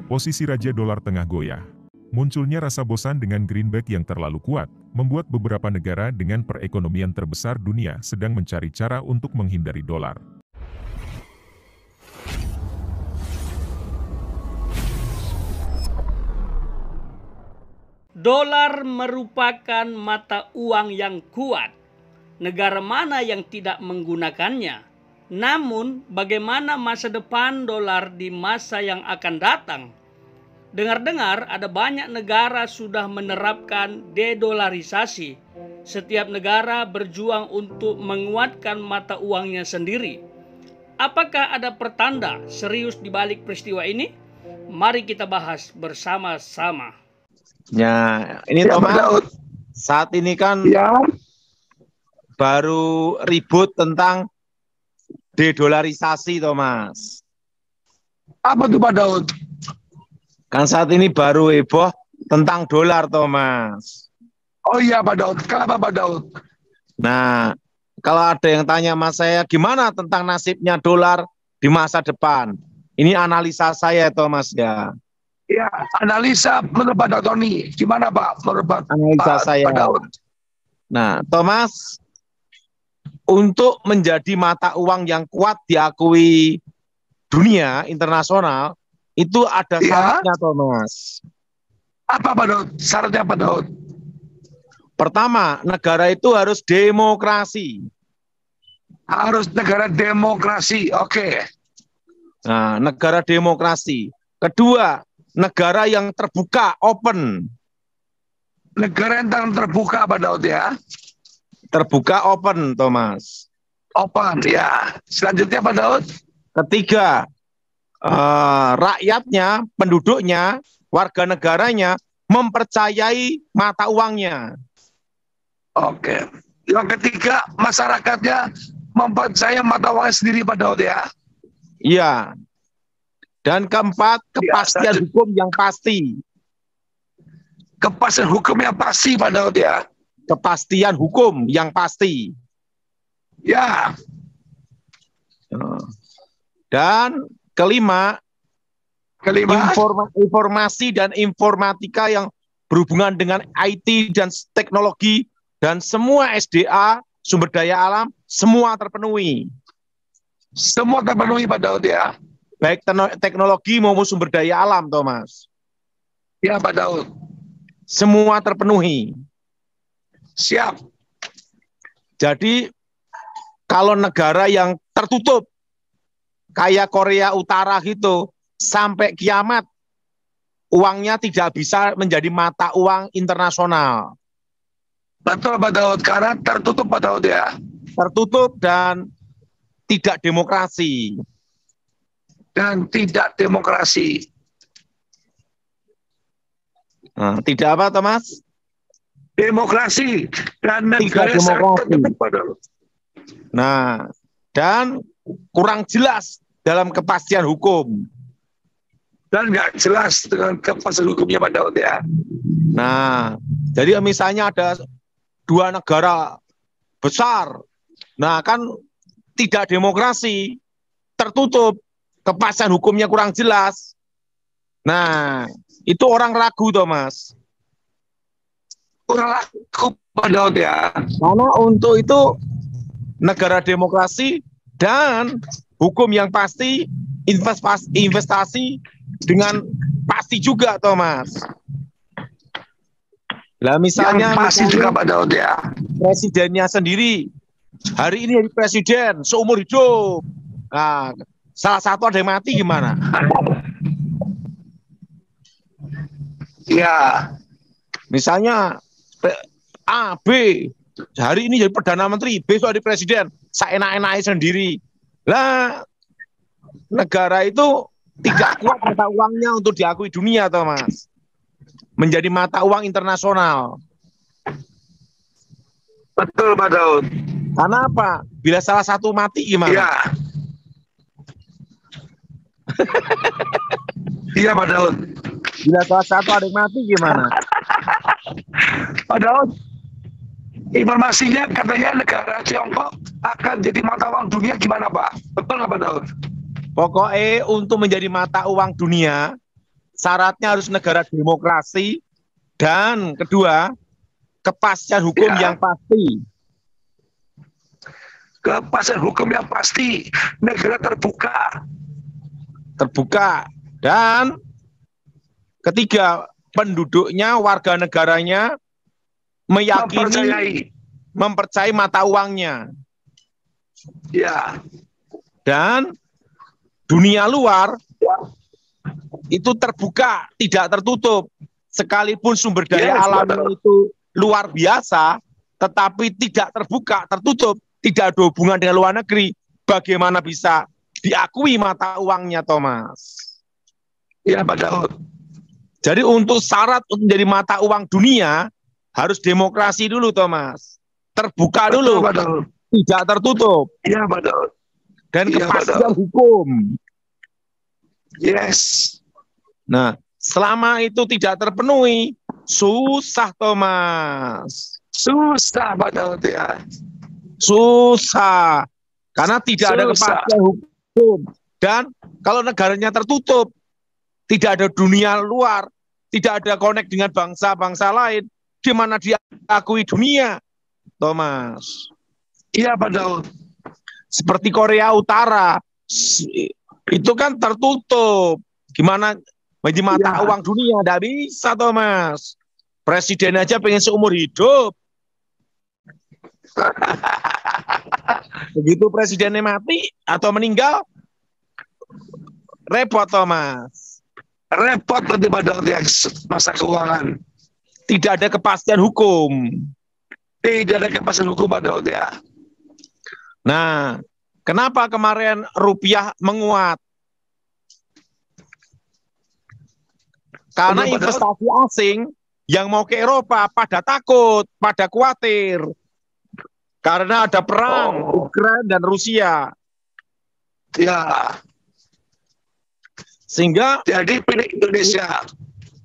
Posisi Raja Dolar tengah goyah. Munculnya rasa bosan dengan greenback yang terlalu kuat, membuat beberapa negara dengan perekonomian terbesar dunia sedang mencari cara untuk menghindari dolar. Dolar merupakan mata uang yang kuat. Negara mana yang tidak menggunakannya? Namun, bagaimana masa depan dolar di masa yang akan datang? Dengar-dengar ada banyak negara sudah menerapkan dedolarisasi. Setiap negara berjuang untuk menguatkan mata uangnya sendiri. Apakah ada pertanda serius di balik peristiwa ini? Mari kita bahas bersama-sama. Ya, ini Thomas, saat ini kan baru ribut tentang dedolarisasi, Thomas. Apa tuh Pak Daud? Kan saat ini baru heboh tentang dolar, Thomas. Oh iya Pak Daud, kenapa Pak Daud? Nah, kalau ada yang tanya sama saya, gimana tentang nasibnya dolar di masa depan? Ini analisa saya, Thomas, ya. Ya, analisa menurut Pak Daud Tony. Gimana Pak menurut analisa saya. Pak Daud? Nah, Thomas, untuk menjadi mata uang yang kuat diakui dunia internasional, itu ada syaratnya, Thomas. Apa Pak Daud? Syaratnya Pak Daud? Pertama, negara itu harus demokrasi. Harus negara demokrasi, oke. Nah, negara demokrasi. Kedua, negara yang terbuka, open. Negara yang terbuka Pak Daud ya. Terbuka, open, Thomas. Open, ya. Selanjutnya Pak Daud. Ketiga, rakyatnya, penduduknya, warga negaranya mempercayai mata uangnya. Oke. Yang ketiga, masyarakatnya mempercayai mata uangnya sendiri Pak Daud ya. Iya. Dan keempat, kepastian hukum yang pasti. Kepastian hukum yang pasti Pak Daud ya. Kepastian hukum yang pasti. Ya. Dan kelima, informasi dan informatika yang berhubungan dengan IT dan teknologi dan semua SDA, sumber daya alam, semua terpenuhi. Semua terpenuhi Pak Daud ya. Baik teknologi maupun sumber daya alam, Thomas. Ya Pak Daud. Semua terpenuhi. Siap. Jadi kalau negara yang tertutup kayak Korea Utara gitu sampai kiamat uangnya tidak bisa menjadi mata uang internasional. Betul Pak Daud, karena tertutup Pak Daud ya. Tertutup dan tidak demokrasi. Dan tidak demokrasi. Nah, tidak apa, Thomas? Demokrasi dan negara tertutup Pak Daud. Nah, dan kurang jelas dalam kepastian hukum. Dan nggak jelas dengan kepastian hukumnya Pak Daud ya. Nah, jadi misalnya ada dua negara besar, nah kan tidak demokrasi, tertutup, kepastian hukumnya kurang jelas. Nah, itu orang ragu, Thomas. Kurang ragu Pak Daud ya. Karena untuk itu negara demokrasi dan hukum yang pasti, investasi dengan pasti juga, Thomas. Lah misalnya, pasti juga Pak Daud ya. Presidennya sendiri hari ini jadi presiden seumur hidup. Nah, salah satu ada yang mati gimana? Ya. Misalnya A, B, hari ini jadi Perdana Menteri, besok jadi presiden, seenak-enaknya sendiri. Lah, negara itu tidak kuat mata uangnya untuk diakui dunia, Thomas. Menjadi mata uang internasional. Betul Pak Daud. Karena apa? Bila salah satu mati gimana? Iya. Iya Pak Daud. Bila salah satu ada yang mati gimana? Pak Daud, informasinya katanya negara Tiongkok akan jadi mata uang dunia gimana Pak? Betul nggak Pak Daud? Pokoknya untuk menjadi mata uang dunia, syaratnya harus negara demokrasi, dan kedua, kepastian hukum yang pasti. Kepastian hukum yang pasti, negara terbuka. Dan ketiga, penduduknya, warga negaranya meyakini, mempercayai mata uangnya. Ya. Dan dunia luar itu terbuka, tidak tertutup. Sekalipun sumber daya alamnya itu luar biasa, tetapi tidak terbuka, tertutup, tidak ada hubungan dengan luar negeri. Bagaimana bisa diakui mata uangnya, Thomas? Ya, Pak Daud. Jadi untuk syarat untuk menjadi mata uang dunia, harus demokrasi dulu, Thomas. Terbuka dulu, Pak Daud. Tidak tertutup. Iya, Pak Daud. Dan Ya, kepastian hukum. Yes. Nah, selama itu tidak terpenuhi, susah, Thomas. Susah, Pak Daud ya. Susah. Karena tidak ada Susah. kepastian hukum. Dan kalau negaranya tertutup, tidak ada dunia luar, tidak ada connect dengan bangsa-bangsa lain, gimana diakui dunia, Thomas? Iya, Pak Daud. Seperti Korea Utara, itu kan tertutup. Gimana menjadi mata uang dunia? Tidak bisa, Thomas. Presiden aja pengen seumur hidup. Begitu presidennya mati atau meninggal, repot, Thomas. Repot nanti Pak Daud ya, masa keuangan. Tidak ada kepastian hukum. Tidak ada kepastian hukum, Pak Daud ya. Nah, kenapa kemarin rupiah menguat? Karena investasi asing yang mau ke Eropa pada takut, pada khawatir. Karena ada perang Ukraina dan Rusia. Ya. Sehingga jadi pilih Indonesia.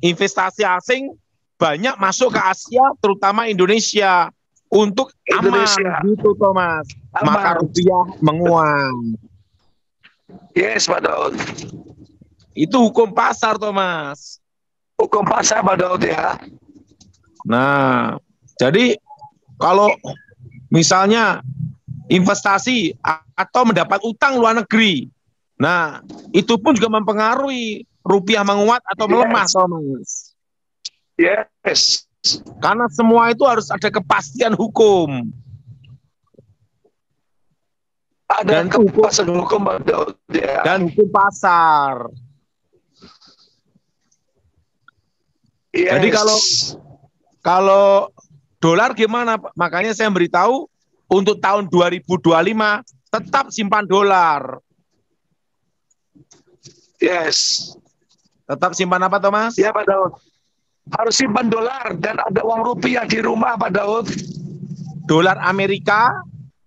Investasi asing banyak masuk ke Asia, terutama Indonesia. Untuk Indonesia. aman, gitu, Thomas. Aman. Maka rupiah menguat. Yes, Pak Daud. Itu hukum pasar, Thomas. Hukum pasar, Pak Daud ya. Nah, jadi kalau misalnya investasi atau mendapat utang luar negeri, nah itu pun juga mempengaruhi rupiah menguat atau melemah, Thomas. Yes. Karena semua itu harus ada kepastian hukum. Ada kepastian hukum, Pak Daud ya. Dan hukum pasar. Yes. Jadi kalau dolar gimana? Makanya saya beritahu untuk tahun 2025 tetap simpan dolar. Yes. Tetap simpan apa, Thomas? Ya, Pak Daud. Harus simpan dolar dan ada uang rupiah di rumah, Pak Daud. Dolar Amerika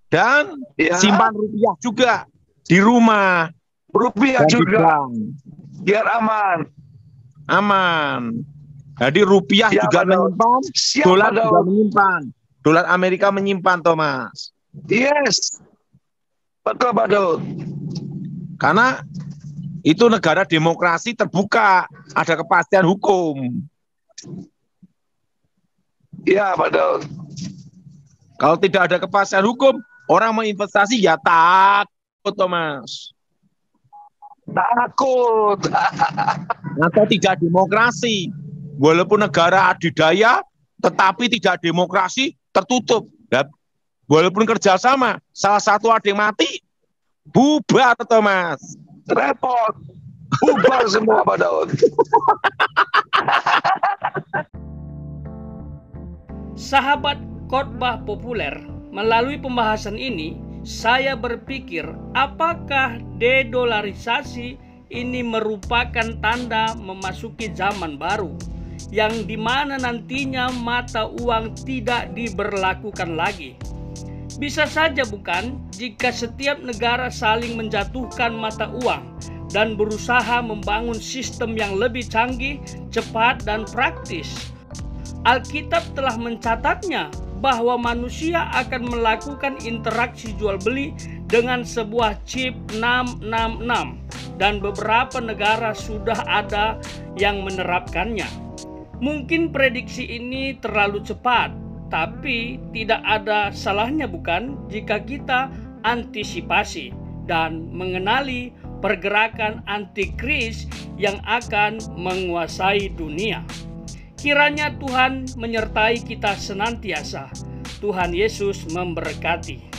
dan simpan rupiah juga di rumah. Rupiah dan juga. Biar aman. Aman. Jadi rupiah juga menyimpan, dolar juga menyimpan. Dolar Amerika menyimpan, Thomas. Yes. Betul, Pak Daud. Karena itu negara demokrasi terbuka, ada kepastian hukum. Iya, Pak Daud. Kalau tidak ada kepastian hukum, orang mau investasi ya takut, Thomas. Takut. Atau tidak demokrasi. Walaupun negara adidaya, tetapi tidak demokrasi, tertutup. Walaupun kerjasama, salah satu ada yang mati, bubar, Thomas. Repot. Bubar semua, Pak Daud. Sahabat khotbah populer, melalui pembahasan ini, saya berpikir apakah dedolarisasi ini merupakan tanda memasuki zaman baru, yang dimana nantinya mata uang tidak diberlakukan lagi. Bisa saja bukan jika setiap negara saling menjatuhkan mata uang dan berusaha membangun sistem yang lebih canggih, cepat, dan praktis. Alkitab telah mencatatnya bahwa manusia akan melakukan interaksi jual beli dengan sebuah chip 666. dan beberapa negara sudah ada yang menerapkannya. Mungkin prediksi ini terlalu cepat, tapi tidak ada salahnya bukan jika kita antisipasi dan mengenali pergerakan antikris yang akan menguasai dunia. Kiranya Tuhan menyertai kita senantiasa. Tuhan Yesus memberkati.